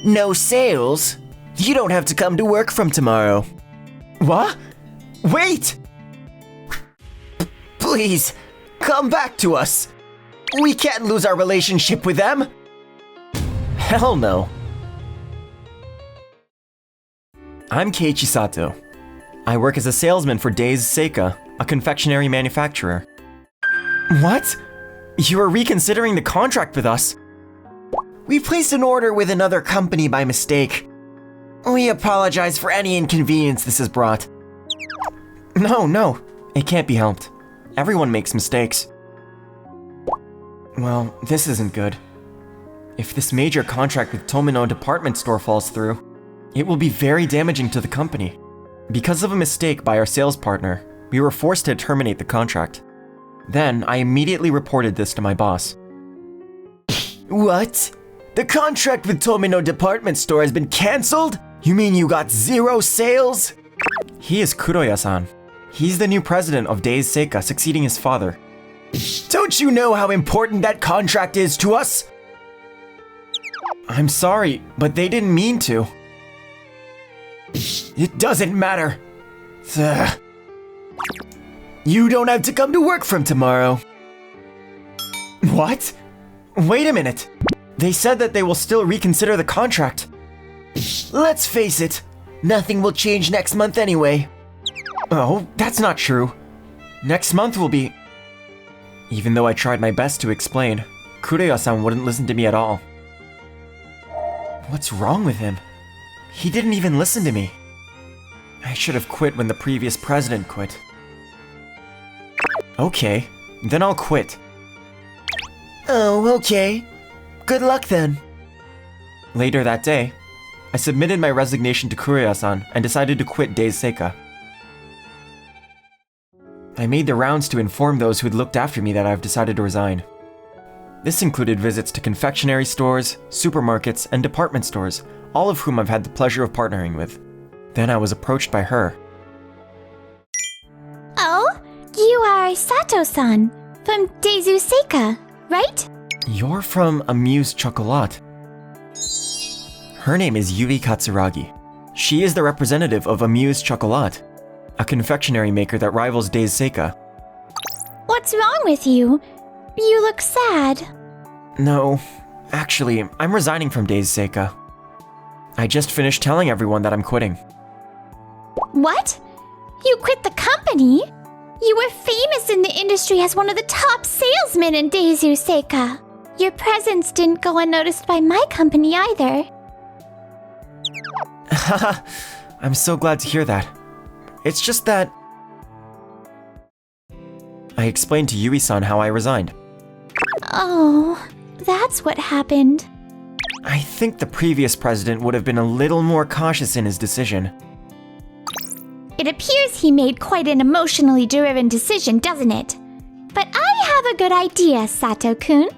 No sales? You don't have to come to work from tomorrow. What? Wait! Please, come back to us. We can't lose our relationship with them. Hell no. I'm Keiichi Sato. I work as a salesman for Days Seika, a confectionery manufacturer. What? You are reconsidering the contract with us? We placed an order with another company by mistake. We apologize for any inconvenience this has brought. No, it can't be helped. Everyone makes mistakes. Well, this isn't good. If this major contract with Tomino department store falls through, it will be very damaging to the company. Because of a mistake by our sales partner, we were forced to terminate the contract. Then, I immediately reported this to my boss. What? The contract with Tomino department store has been cancelled? You mean you got 0 sales? He is Kuroya-san. He's the new president of Days Seika, succeeding his father. Don't you know how important that contract is to us? I'm sorry, but they didn't mean to. It doesn't matter. You don't have to come to work from tomorrow. What? Wait a minute. They said that they will still reconsider the contract. Let's face it, nothing will change next month anyway. Oh, that's not true. Next month will be... Even though I tried my best to explain, Kuroya-san wouldn't listen to me at all. What's wrong with him? He didn't even listen to me. I should have quit when the previous president quit. Okay, then I'll quit. Oh, okay. Good luck then. Later that day, I submitted my resignation to Kuroya-san and decided to quit Days Seika. I made the rounds to inform those who had looked after me that I've decided to resign. This included visits to confectionery stores, supermarkets, and department stores, all of whom I've had the pleasure of partnering with. Then I was approached by her. Oh, you are Sato-san from Daizu Seika, right? You're from Amuse Chocolat. Her name is Yui Katsuragi. She is the representative of Amuse Chocolat, a confectionery maker that rivals Days Seika. What's wrong with you? You look sad. No, actually, I'm resigning from Days Seika. I just finished telling everyone that I'm quitting. What? You quit the company? You were famous in the industry as one of the top salesmen in Daizu Seika. Your presence didn't go unnoticed by my company either. Haha, I'm so glad to hear that. It's just that... I explained to Yui-san how I resigned. Oh, that's what happened. I think the previous president would have been a little more cautious in his decision. It appears he made quite an emotionally driven decision, doesn't it? But I have a good idea, Sato-kun.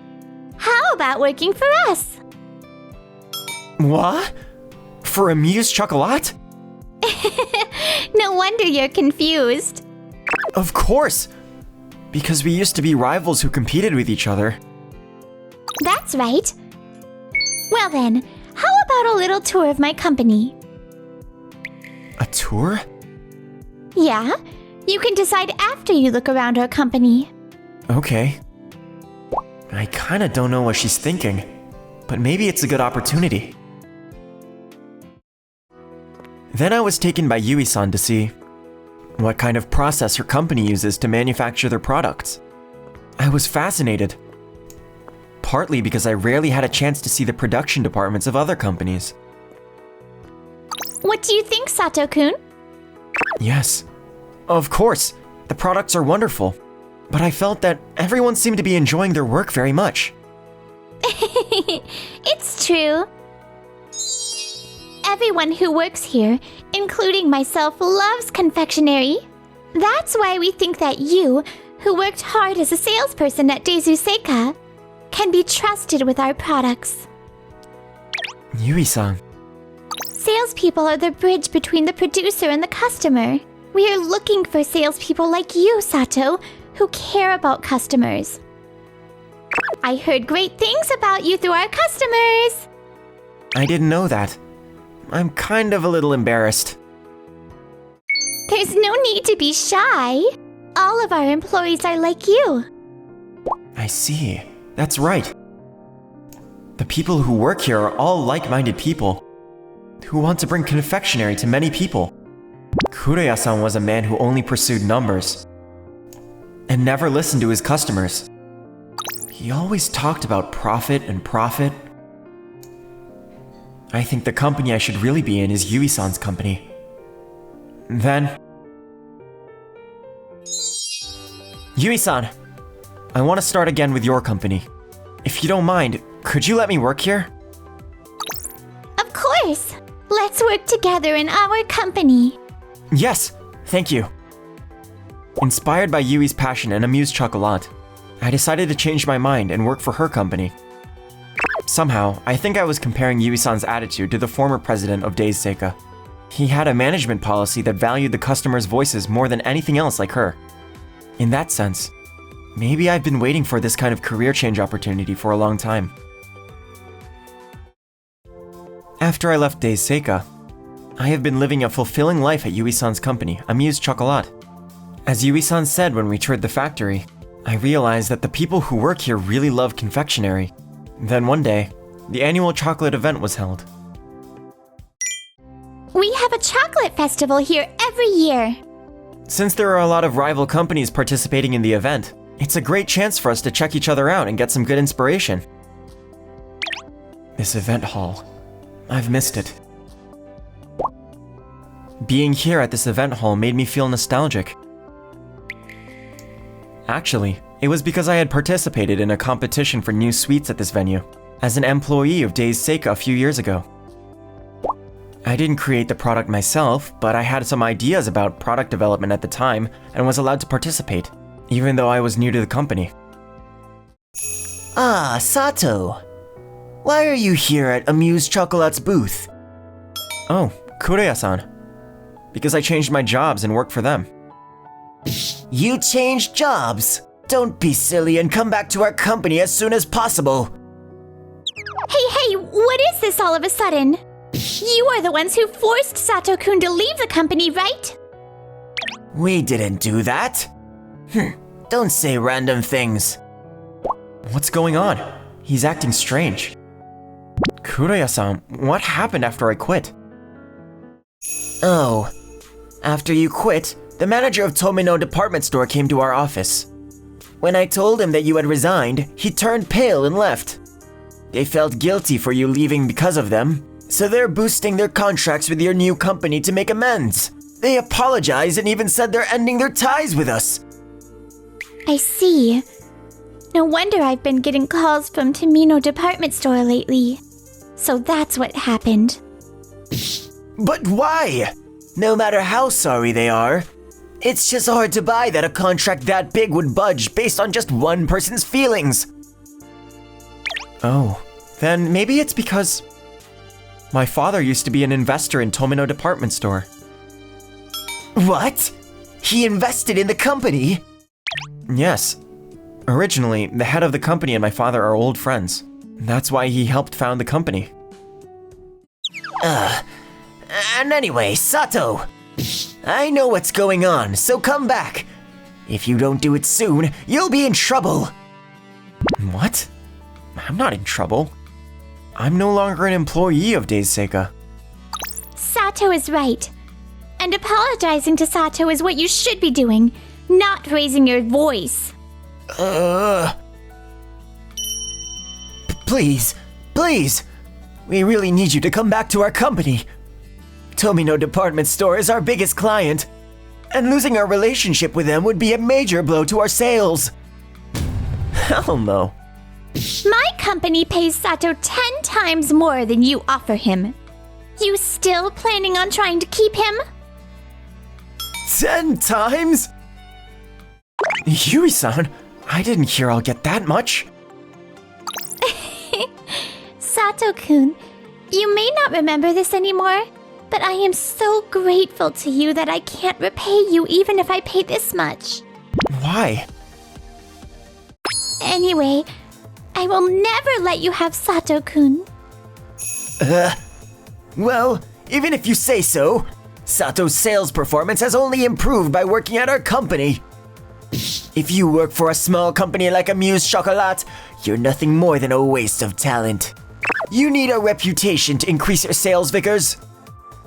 How about working for us? What? For Amuse Chocolat? No wonder you're confused. Of course! Because we used to be rivals who competed with each other. That's right. Well then, how about a little tour of my company? A tour? Yeah, you can decide after you look around our company. Okay. I kinda don't know what she's thinking, but maybe it's a good opportunity. Then I was taken by Yui-san to see what kind of process her company uses to manufacture their products. I was fascinated, partly because I rarely had a chance to see the production departments of other companies. What do you think, Sato-kun? Yes, of course, the products are wonderful, but I felt that everyone seemed to be enjoying their work very much. It's true. Everyone who works here, including myself, loves confectionery. That's why we think that you, who worked hard as a salesperson at Daizu Seika, can be trusted with our products. Yui-san. Salespeople are the bridge between the producer and the customer. We are looking for salespeople like you, Sato, who care about customers. I heard great things about you through our customers. I didn't know that. I'm kind of a little embarrassed. There's no need to be shy. All of our employees are like you. I see. That's right. The people who work here are all like-minded people who want to bring confectionery to many people. Kureya-san was a man who only pursued numbers and never listened to his customers. He always talked about profit and profit. I think the company I should really be in is Yui-san's company. Then... Yui-san, I want to start again with your company. If you don't mind, could you let me work here? Of course. Let's work together in our company. Yes, thank you. Inspired by Yui's passion and amused Chocolat, I decided to change my mind and work for her company. Somehow, I think I was comparing Yui-san's attitude to the former president of Days Seika. He had a management policy that valued the customers' voices more than anything else like her. In that sense, maybe I've been waiting for this kind of career change opportunity for a long time. After I left Days Seika, I have been living a fulfilling life at Yui-san's company, Amused Chocolat. As Yui-san said when we toured the factory, I realized that the people who work here really love confectionery. Then one day, the annual chocolate event was held. We have a chocolate festival here every year. Since there are a lot of rival companies participating in the event, it's a great chance for us to check each other out and get some good inspiration. This event hall, I've missed it. Being here at this event hall made me feel nostalgic. Actually, it was because I had participated in a competition for new sweets at this venue, as an employee of Days Seika a few years ago. I didn't create the product myself, but I had some ideas about product development at the time and was allowed to participate, even though I was new to the company. Ah, Sato. Why are you here at Amused Chocolat's booth? Oh, Kureya-san. Because I changed my jobs and work for them. You changed jobs. Don't be silly and come back to our company as soon as possible. Hey, what is this all of a sudden? You are the ones who forced Sato-kun to leave the company, right? We didn't do that. Don't say random things. What's going on? He's acting strange. Kureya-san, what happened after I quit? Oh, after you quit, the manager of Tomino department store came to our office. When I told him that you had resigned, he turned pale and left. They felt guilty for you leaving because of them, so they're boosting their contracts with your new company to make amends. They apologized and even said they're ending their ties with us. I see. No wonder I've been getting calls from Tomino department store lately. So that's what happened. But why? No matter how sorry they are, it's just hard to buy that a contract that big would budge based on just one person's feelings. Oh, then maybe it's because my father used to be an investor in Tomino department store. What? He invested in the company? Yes. Originally, the head of the company and my father are old friends. That's why he helped found the company. And anyway, Sato, I know what's going on, so come back. If you don't do it soon, you'll be in trouble. What? I'm not in trouble. I'm no longer an employee of Days Seika. Sato is right. And apologizing to Sato is what you should be doing, not raising your voice. Please, we really need you to come back to our company. Tomino department store is our biggest client, and losing our relationship with them would be a major blow to our sales. Hell no. My company pays Sato 10 times more than you offer him. You still planning on trying to keep him? 10 times? Yui-san, I didn't hear I'll get that much. Sato-kun, you may not remember this anymore, but I am so grateful to you that I can't repay you even if I pay this much. Why? Anyway, I will never let you have Sato-kun. Well, even if you say so, Sato's sales performance has only improved by working at our company. If you work for a small company like Amuse Chocolat, you're nothing more than a waste of talent. You need a reputation to increase your sales, Vickers.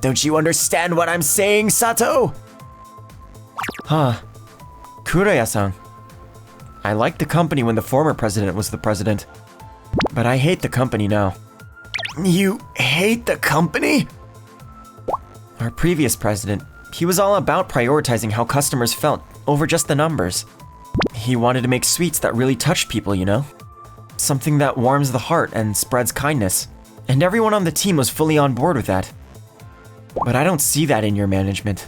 Don't you understand what I'm saying, Sato? Huh. Kuraya-san. I liked the company when the former president was the president, but I hate the company now. You hate the company? Our previous president, he was all about prioritizing how customers felt over just the numbers. He wanted to make sweets that really touched people, you know? Something that warms the heart and spreads kindness. And everyone on the team was fully on board with that. But I don't see that in your management.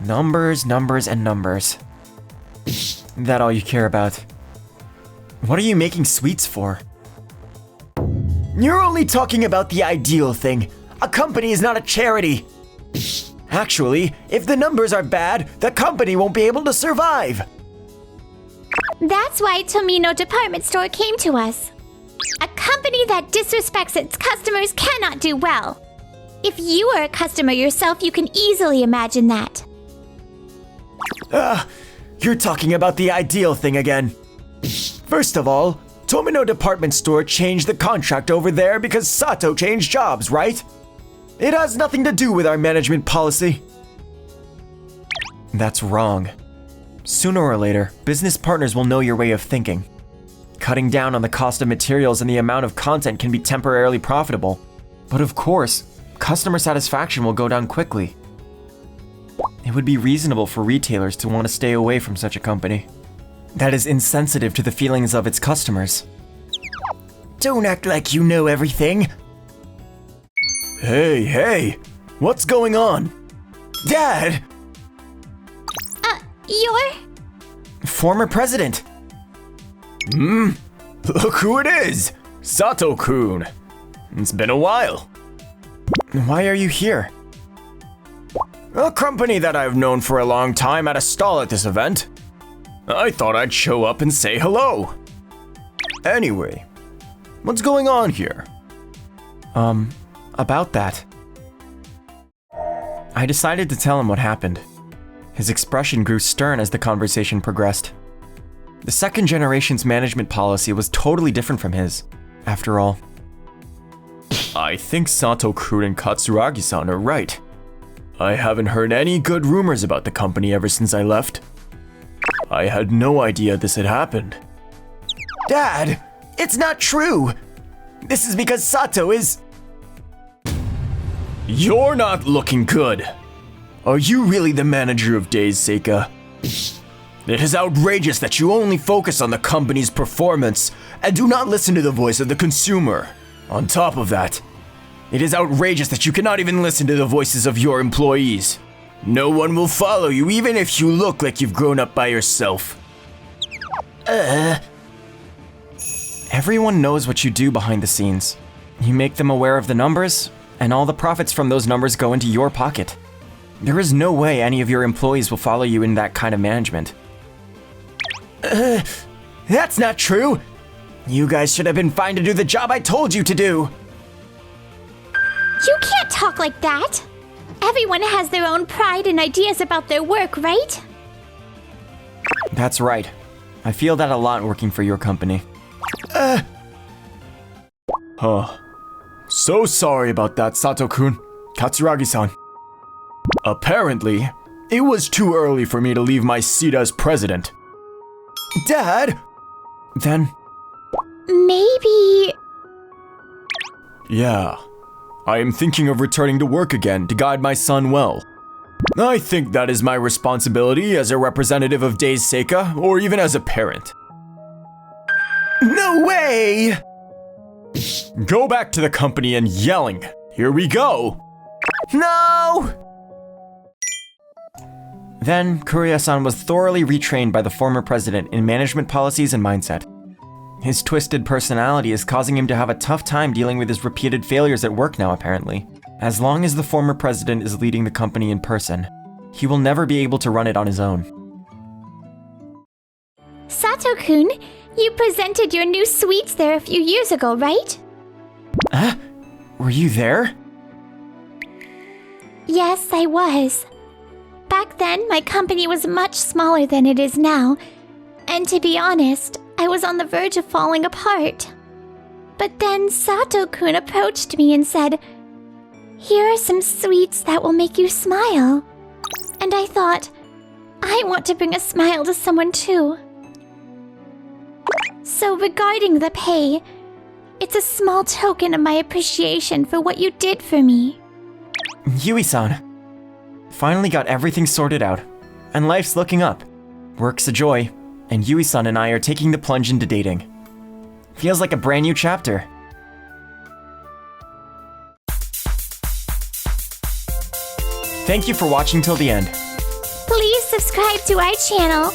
Numbers, numbers, and numbers. That all you care about. What are you making sweets for? You're only talking about the ideal thing. A company is not a charity. Actually, if the numbers are bad, the company won't be able to survive. That's why Tomino Department Store came to us. A company that disrespects its customers cannot do well. If you are a customer yourself, you can easily imagine that. You're talking about the ideal thing again. First of all, Tomino Department Store changed the contract over there because Sato changed jobs, right? It has nothing to do with our management policy. That's wrong. Sooner or later, business partners will know your way of thinking. Cutting down on the cost of materials and the amount of content can be temporarily profitable. But of course, customer satisfaction will go down quickly. It would be reasonable for retailers to want to stay away from such a company that is insensitive to the feelings of its customers. Don't act like you know everything. Hey, what's going on? Dad! You're... Former president. Look who it is! Sato-kun. It's been a while. Why are you here? A company that I've known for a long time had a stall at this event. I thought I'd show up and say hello. Anyway, what's going on here? About that. I decided to tell him what happened. His expression grew stern as the conversation progressed. The second generation's management policy was totally different from his, after all. I think Sato-kun and Katsuragi-san are right. I haven't heard any good rumors about the company ever since I left. I had no idea this had happened. Dad, it's not true! This is because Sato is... You're not looking good. Are you really the manager of Days Seika? It is outrageous that you only focus on the company's performance and do not listen to the voice of the consumer. On top of that, it is outrageous that you cannot even listen to the voices of your employees. No one will follow you even if you look like you've grown up by yourself. Everyone knows what you do behind the scenes. You make them aware of the numbers, and all the profits from those numbers go into your pocket. There is no way any of your employees will follow you in that kind of management. That's not true! You guys should have been fine to do the job I told you to do! You can't talk like that! Everyone has their own pride and ideas about their work, right? That's right. I feel that a lot working for your company. So sorry about that, Sato-kun. Katsuragi-san. Apparently, it was too early for me to leave my seat as president. Dad! Then, Maybe... Yeah. I am thinking of returning to work again to guide my son well. I think that is my responsibility as a representative of Days Seika, or even as a parent. No way! Go back to the company and yelling. Here we go! No! Then, Kuria-san was thoroughly retrained by the former president in management policies and mindset. His twisted personality is causing him to have a tough time dealing with his repeated failures at work now, apparently. As long as the former president is leading the company in person, he will never be able to run it on his own. Sato-kun, you presented your new sweets there a few years ago, right? Were you there? Yes, I was. Back then, my company was much smaller than it is now, and to be honest, I was on the verge of falling apart. But then Sato-kun approached me and said, "Here are some sweets that will make you smile." And I thought, I want to bring a smile to someone too. So regarding the pay, it's a small token of my appreciation for what you did for me. Yui-san. Finally got everything sorted out, and life's looking up. Work's a joy, and Yui-san and I are taking the plunge into dating. Feels like a brand new chapter. Thank you for watching till the end. Please subscribe to our channel